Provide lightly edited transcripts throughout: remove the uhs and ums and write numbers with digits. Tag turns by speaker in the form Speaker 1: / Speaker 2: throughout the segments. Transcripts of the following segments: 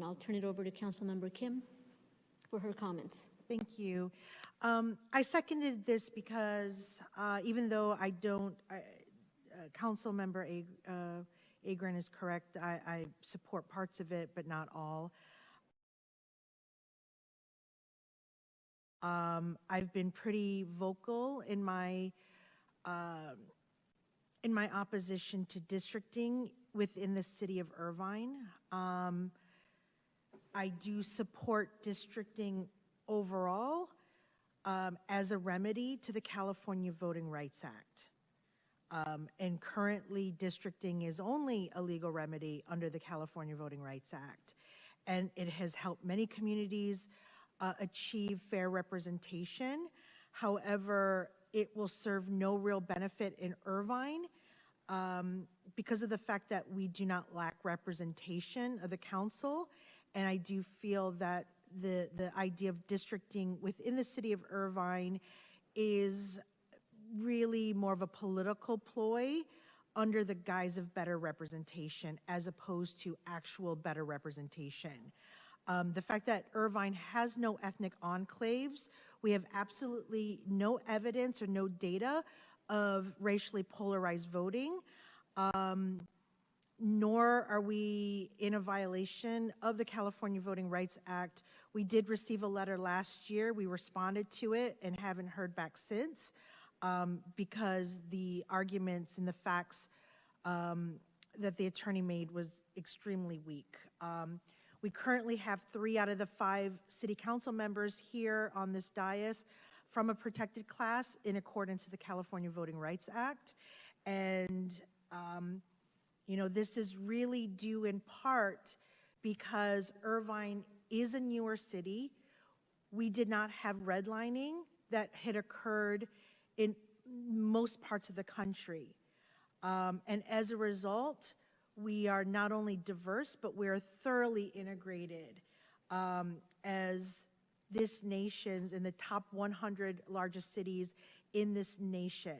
Speaker 1: I'll turn it over to Councilmember Kim for her comments.
Speaker 2: Thank you. I seconded this because even though I don't, Councilmember Agron is correct. I support parts of it, but not all. I've been pretty vocal in my opposition to districting within the city of Irvine. I do support districting overall as a remedy to the California Voting Rights Act. And currently districting is only a legal remedy under the California Voting Rights Act. And it has helped many communities achieve fair representation. However, it will serve no real benefit in Irvine because of the fact that we do not lack representation of the council. And I do feel that the idea of districting within the city of Irvine is really more of a political ploy under the guise of better representation as opposed to actual better representation. The fact that Irvine has no ethnic enclaves, we have absolutely no evidence or no data of racially polarized voting, nor are we in a violation of the California Voting Rights Act. We did receive a letter last year. We responded to it and haven't heard back since because the arguments and the facts that the attorney made was extremely weak. We currently have 3 out of the 5 city council members here on this dais from a protected class in accordance to the California Voting Rights Act. And, you know, this is really due in part because Irvine is a newer city. We did not have redlining that had occurred in most parts of the country. And as a result, we are not only diverse, but we're thoroughly integrated as this nation's in the top 100 largest cities in this nation.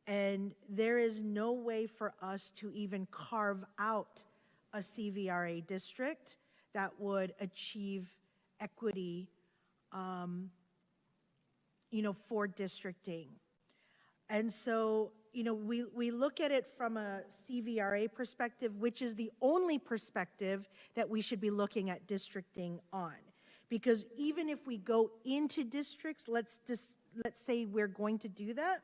Speaker 2: And there is no way for us to even carve out a CVRA district that would achieve equity, you know, for districting. And so, you know, we look at it from a CVRA perspective, which is the only perspective that we should be looking at districting on. Because even if we go into districts, let's say we're going to do that,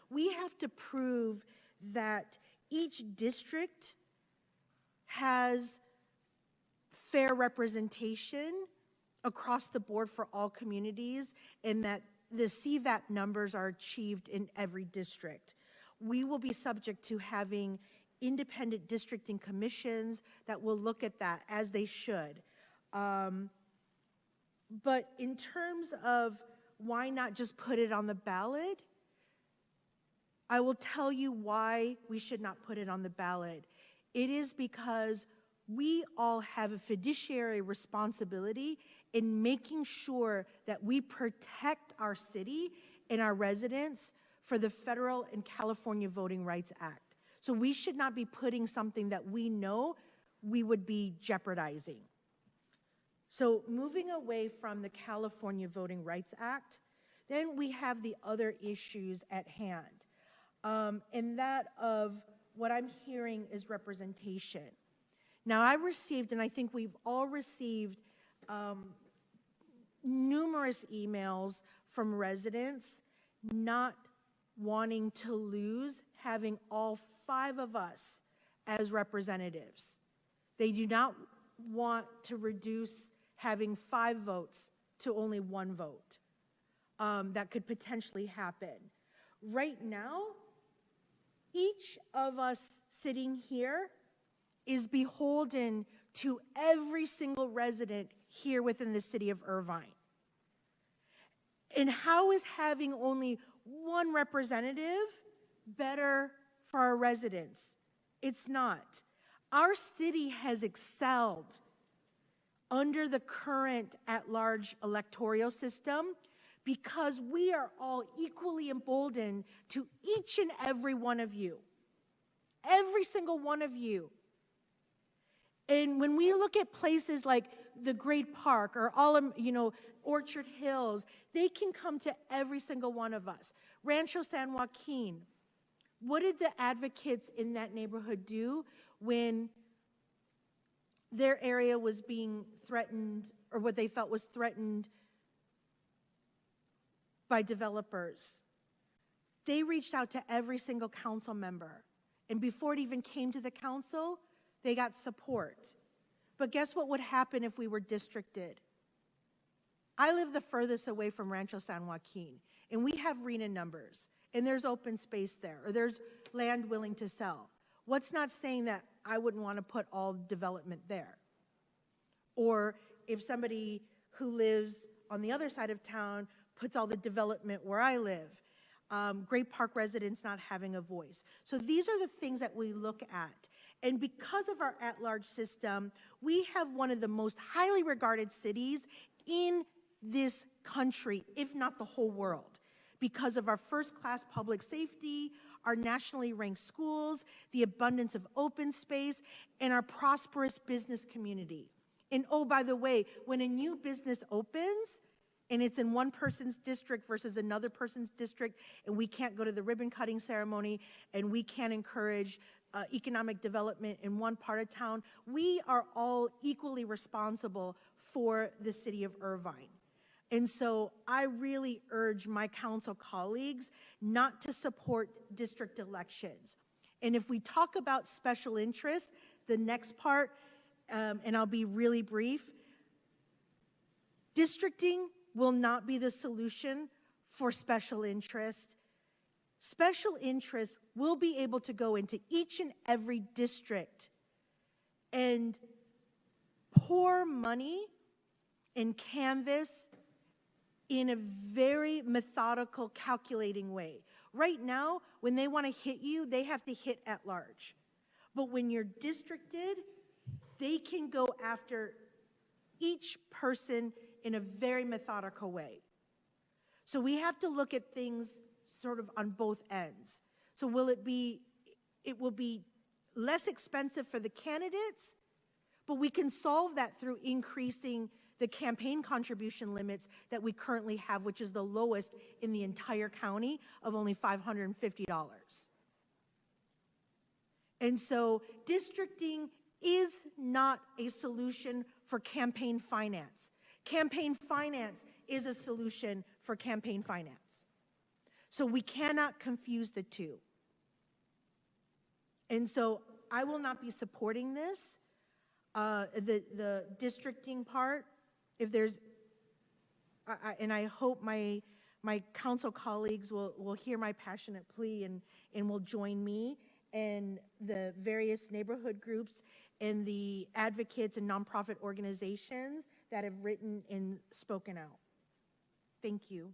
Speaker 2: we have to prove that each district has fair representation across the board for all communities and that the CVAP numbers are achieved in every district. We will be subject to having independent districting commissions that will look at that as they should. But in terms of why not just put it on the ballot, I will tell you why we should not put it on the ballot. It is because we all have a fiduciary responsibility in making sure that we protect our city and our residents for the Federal and California Voting Rights Act. So we should not be putting something that we know we would be jeopardizing. So moving away from the California Voting Rights Act, then we have the other issues at hand. And that of what I'm hearing is representation. Now I received, and I think we've all received, numerous emails from residents not wanting to lose having all 5 of us as representatives. They do not want to reduce having 5 votes to only 1 vote. That could potentially happen. Right now, each of us sitting here is beholden to every single resident here within the city of Irvine. And how is having only 1 representative better for our residents? It's not. Our city has excelled under the current at-large electoral system because we are all equally emboldened to each and every one of you. Every single one of you. And when we look at places like the Great Park or Orchard Hills, they can come to every single one of us. Rancho San Joaquin, what did the advocates in that neighborhood do when their area was being threatened, or what they felt was threatened by developers? They reached out to every single council member. And before it even came to the council, they got support. But guess what would happen if we were districted? I live the furthest away from Rancho San Joaquin, and we have RENA numbers, and there's open space there, or there's land willing to sell. What's not saying that I wouldn't want to put all development there? Or if somebody who lives on the other side of town puts all the development where I live, Great Park residents not having a voice. So these are the things that we look at. And because of our at-large system, we have one of the most highly regarded cities in this country, if not the whole world, because of our first-class public safety, our nationally ranked schools, the abundance of open space, and our prosperous business community. And oh, by the way, when a new business opens, and it's in one person's district versus another person's district, and we can't go to the ribbon cutting ceremony, and we can't encourage economic development in one part of town, we are all equally responsible for the city of Irvine. And so I really urge my council colleagues not to support district elections. And if we talk about special interests, the next part, and I'll be really brief, districting will not be the solution for special interest. Special interest will be able to go into each and every district and pour money and canvas in a very methodical, calculating way. Right now, when they want to hit you, they have to hit at large. But when you're districted, they can go after each person in a very methodical way. So we have to look at things sort of on both ends. So it will be less expensive for the candidates, but we can solve that through increasing the campaign contribution limits that we currently have, which is the lowest in the entire county of only $550. And so districting is not a solution for campaign finance. Campaign finance is a solution for campaign finance. So we cannot confuse the two. And so I will not be supporting this, the districting part. If there's, and I hope my council colleagues will hear my passionate plea and will join me and the various neighborhood groups and the advocates and nonprofit organizations that have written and spoken out. Thank you.